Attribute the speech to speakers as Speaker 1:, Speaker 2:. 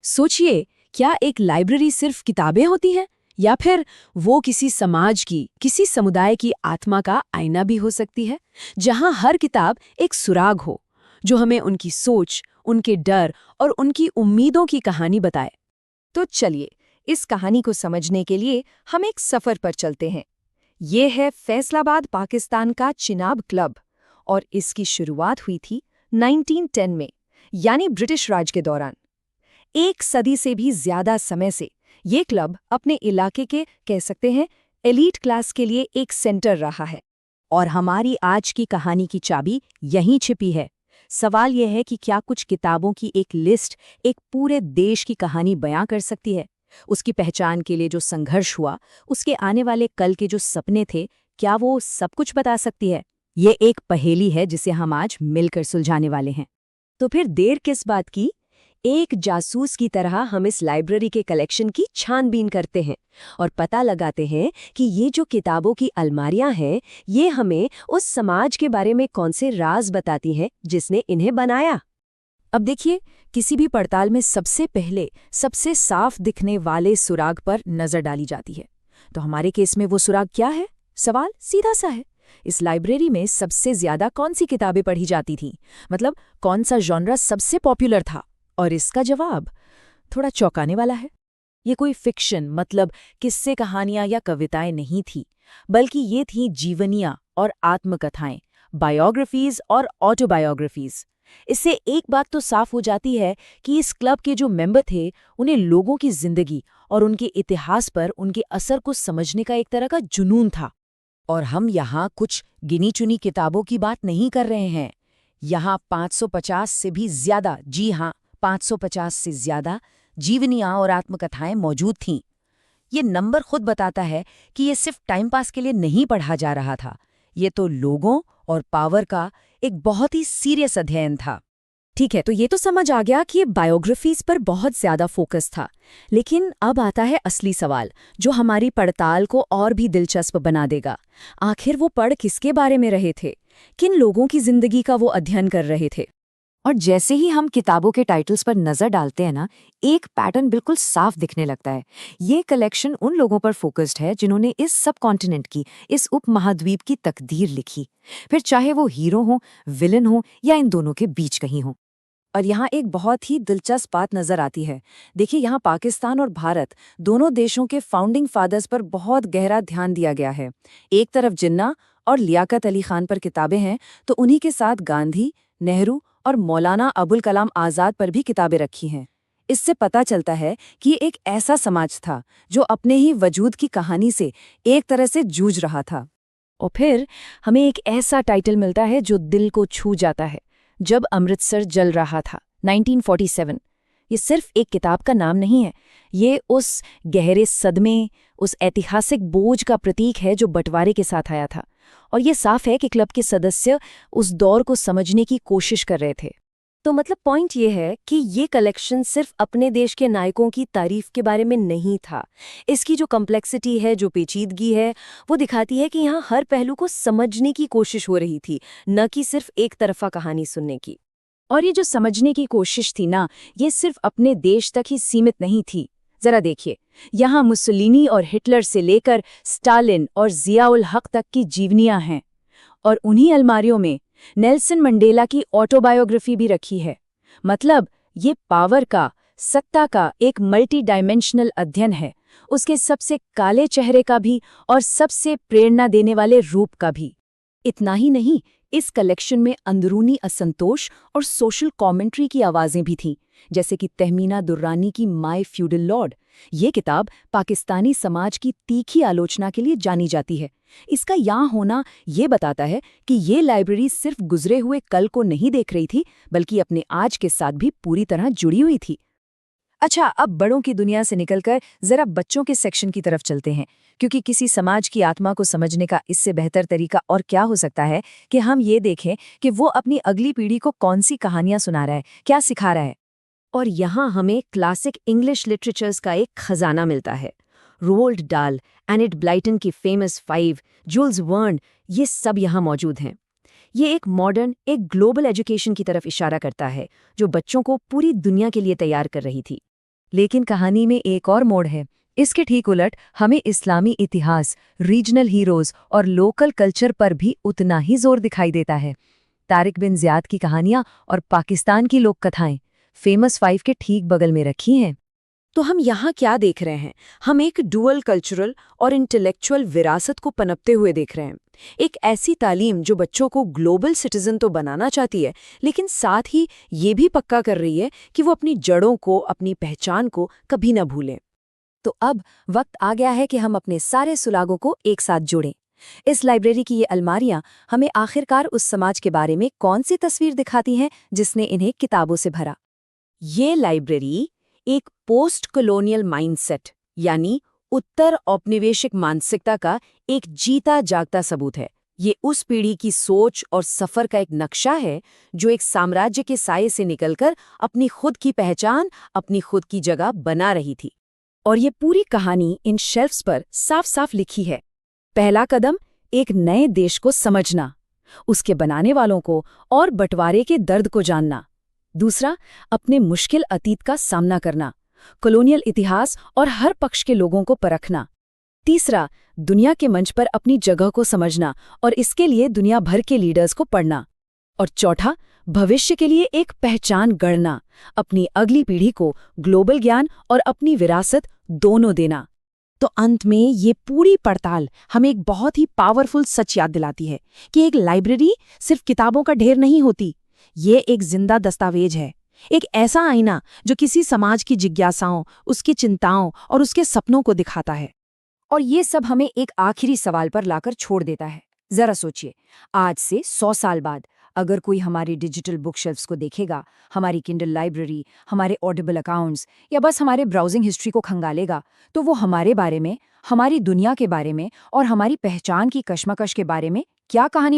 Speaker 1: सोचिए, क्या एक लाइब्रेरी सिर्फ किताबें होती हैं या फिर वो किसी समाज की, किसी समुदाय की आत्मा का आईना भी हो सकती है, जहां हर किताब एक सुराग हो जो हमें उनकी सोच, उनके डर और उनकी उम्मीदों की कहानी बताए।
Speaker 2: तो चलिए, इस कहानी को समझने के लिए हम एक सफर पर चलते हैं। ये है फैसलाबाद, पाकिस्तान का चिनाब क्लब, और इसकी शुरुआत हुई थी 1910 में, यानी ब्रिटिश राज के दौरान। एक सदी से भी ज्यादा समय से ये क्लब अपने इलाके के, कह सकते हैं, एलीट क्लास के लिए एक सेंटर रहा है।
Speaker 3: और हमारी आज की कहानी की चाबी यहीं छिपी है। सवाल यह है कि क्या कुछ किताबों की एक लिस्ट एक पूरे देश की कहानी बयां कर सकती है? उसकी पहचान के लिए जो संघर्ष हुआ, उसके आने वाले कल के जो सपने थे, क्या वो सब कुछ बता सकती है? ये एक पहेली है जिसे हम आज मिलकर सुलझाने वाले हैं। तो फिर देर किस बात की? एक जासूस की तरह हम इस लाइब्रेरी के कलेक्शन की छानबीन करते हैं और पता लगाते हैं कि ये जो किताबों की अलमारियां हैं, ये हमें उस समाज के बारे में कौन से राज बताती हैं जिसने इन्हें बनाया।
Speaker 2: अब देखिए, किसी भी पड़ताल में सबसे पहले सबसे साफ दिखने वाले सुराग पर नजर डाली जाती है। तो हमारे केस में वो सुराग क्या है? सवाल सीधा सा है। इस लाइब्रेरी में सबसे ज्यादा कौन सी किताबें पढ़ी जाती थीं? मतलब कौन सा जॉनरा सबसे पॉपुलर था? और इसका जवाब थोड़ा चौंकाने वाला है। ये कोई फिक्शन, मतलब किस्से कहानियां या कविताएं नहीं थी, बल्कि ये थीं जीवनियां और आत्मकथाएं, बायोग्राफीज और ऑटोबायोग्राफीज। इससे एक बात तो साफ हो जाती है कि इस क्लब के जो मेंबर थे, उन्हें लोगों की जिंदगी और उनके इतिहास पर उनके असर को समझने का एक तरह का जुनून था। और हम यहाँ कुछ गिनी चुनी किताबों की बात नहीं कर रहे हैं। यहाँ 550 से भी ज्यादा, जी हाँ, 550 से ज्यादा जीवनियां और आत्मकथाएं मौजूद थीं। ये नंबर खुद बताता है कि ये सिर्फ टाइम पास के लिए नहीं पढ़ा जा रहा था। ये तो लोगों और पावर का एक बहुत ही सीरियस अध्ययन था।
Speaker 3: ठीक है, तो ये तो समझ आ गया कि ये बायोग्राफीज पर बहुत ज्यादा फोकस था। लेकिन अब आता है असली सवाल, जो हमारी पड़ताल को और भी दिलचस्प बना देगा। आखिर वो पढ़ किसके बारे में रहे थे? किन लोगों की जिंदगी का वो अध्ययन कर रहे थे?
Speaker 2: और जैसे ही हम किताबों के टाइटल्स पर नजर डालते हैं ना, एक पैटर्न बिल्कुल साफ दिखने लगता है। ये कलेक्शन उन लोगों पर फोकस्ड है जिन्होंने इस सब कॉन्टिनेंट की, इस उपमहाद्वीप की तकदीर लिखी, फिर चाहे वो हीरो हो, विलन हो या इन दोनों के बीच कहीं हो। और यहाँ एक बहुत ही दिलचस्प बात नजर आती है। देखिए, यहाँ पाकिस्तान और भारत दोनों देशों के फाउंडिंग फादर्स पर बहुत गहरा ध्यान दिया गया है। एक तरफ जिन्ना और लियाकत अली खान पर किताबें हैं, तो उन्हीं के साथ गांधी, नेहरू और मौलाना अबुल कलाम आज़ाद पर भी किताबें रखी हैं। इससे पता चलता है कि ये एक ऐसा समाज था जो अपने ही वजूद की कहानी से एक तरह से जूझ रहा था।
Speaker 3: और फिर हमें एक ऐसा टाइटल मिलता है जो दिल को छू जाता है, जब अमृतसर जल रहा था, 1947। ये सिर्फ एक किताब का नाम नहीं है, ये उस गहरे सदमे, उस ऐतिहासिक बोझ का प्रतीक है जो बंटवारे के साथ आया था। और ये साफ है कि क्लब के सदस्य उस दौर को समझने की कोशिश कर रहे थे।
Speaker 1: तो मतलब पॉइंट ये है कि ये कलेक्शन सिर्फ अपने देश के नायकों की तारीफ के बारे में नहीं था। इसकी जो कॉम्प्लेक्सिटी है, जो पेचीदगी है, वो दिखाती है कि यहाँ हर पहलू को समझने की कोशिश हो रही थी, न कि सिर्फ एक तरफा कहानी सुनने की।
Speaker 3: और ये जो समझने की कोशिश थी ना, ये सिर्फ अपने देश तक ही सीमित नहीं थी। जरा देखिए, यहाँ मुसोलिनी और हिटलर से लेकर स्टालिन और जियाउल हक तक की जीवनियां हैं। और उन्हीं अलमारियों में नेल्सन मंडेला की ऑटोबायोग्राफी भी रखी है। मतलब ये पावर का, सत्ता का एक मल्टी डायमेंशनल अध्ययन है, उसके सबसे काले चेहरे का भी और सबसे प्रेरणा देने वाले रूप का भी।
Speaker 2: इतना ही नहीं, इस कलेक्शन में अंदरूनी असंतोष और सोशल कमेंट्री की आवाजें भी थीं, जैसे कि तहमीना दुर्रानी की माय फ्यूडल लॉर्ड। ये किताब पाकिस्तानी समाज की तीखी आलोचना के लिए जानी जाती है। इसका यहाँ होना ये बताता है कि ये लाइब्रेरी सिर्फ गुजरे हुए कल को नहीं देख रही थी, बल्कि अपने आज के साथ भी पूरी तरह जुड़ी हुई थी। अच्छा, अब बड़ों की दुनिया से निकलकर जरा बच्चों के सेक्शन की तरफ चलते हैं, क्योंकि किसी समाज की आत्मा को समझने का इससे बेहतर तरीका और क्या हो सकता है कि हम ये देखें कि वो अपनी अगली पीढ़ी को कौन सी कहानियां सुना रहा है, क्या सिखा रहा है।
Speaker 3: और यहाँ हमें क्लासिक इंग्लिश लिटरेचर्स का एक खजाना मिलता है। रोल्ड डाल, एनिट ब्लाइटन की फेमस 5, जूल्स वर्न, ये सब यहाँ मौजूद हैं। ये एक मॉडर्न, एक ग्लोबल एजुकेशन की तरफ इशारा करता है, जो बच्चों को पूरी दुनिया के लिए तैयार कर रही थी। लेकिन कहानी में एक और मोड़ है। इसके ठीक उलट हमें इस्लामी इतिहास, रीजनल हीरोज और लोकल कल्चर पर भी उतना ही जोर दिखाई देता है। तारिक बिन ज़ियाद की कहानियां और पाकिस्तान की लोक कथाएं फेमस 5 के ठीक बगल में रखी हैं।
Speaker 1: तो हम यहाँ क्या देख रहे हैं? हम एक डुअल कल्चरल और इंटेलेक्चुअल विरासत को पनपते हुए देख रहे हैं। एक ऐसी तालीम जो बच्चों को ग्लोबल सिटीजन तो बनाना चाहती है, लेकिन साथ ही ये भी पक्का कर रही है कि वो अपनी जड़ों को, अपनी पहचान को कभी न भूलें।
Speaker 2: तो अब वक्त आ गया है कि हम अपने सारे सुरागों को एक साथ जोड़ें। इस लाइब्रेरी की ये अलमारियां हमें आखिरकार उस समाज के बारे में कौन सी तस्वीर दिखाती हैं जिसने इन्हें किताबों से भरा।
Speaker 1: ये लाइब्रेरी एक पोस्ट कॉलोनियल माइंडसेट यानी उत्तर औपनिवेशिक मानसिकता का एक जीता जागता सबूत है। ये उस पीढ़ी की सोच और सफर का एक नक्शा है जो एक साम्राज्य के साये से निकलकर अपनी खुद की पहचान, अपनी खुद की जगह बना रही थी। और ये पूरी कहानी इन शेल्फ्स पर साफ साफ लिखी है। पहला कदम एक नए देश को समझना, उसके बनाने वालों को और बंटवारे के दर्द को जानना। दूसरा, अपने मुश्किल अतीत का सामना करना, कॉलोनियल इतिहास और हर पक्ष के लोगों को परखना। तीसरा, दुनिया के मंच पर अपनी जगह को समझना और इसके लिए दुनिया भर के लीडर्स को पढ़ना। और चौथा, भविष्य के लिए एक पहचान गढ़ना, अपनी अगली पीढ़ी को ग्लोबल ज्ञान और अपनी विरासत दोनों देना। तो अंत में ये पूरी पड़ताल हमें एक बहुत ही पावरफुल सच याद दिलाती है कि एक लाइब्रेरी सिर्फ किताबों का ढेर नहीं होती। ये एक जिंदा दस्तावेज है, एक ऐसा आईना जो किसी समाज की जिज्ञासाओं, उसकी चिंताओं और उसके सपनों को दिखाता है।
Speaker 2: और ये सब हमें एक आखिरी सवाल पर लाकर छोड़ देता है। जरा सोचिए, आज से 100 साल बाद अगर कोई हमारी डिजिटल बुक शेल्फ्स को देखेगा, हमारी किंडल लाइब्रेरी, हमारे ऑडिबल अकाउंट्स या बस हमारे ब्राउजिंग हिस्ट्री को खंगालेगा, तो वो हमारे बारे में, हमारी दुनिया के बारे में और हमारी पहचान की कश्मकश के बारे में क्या कहानी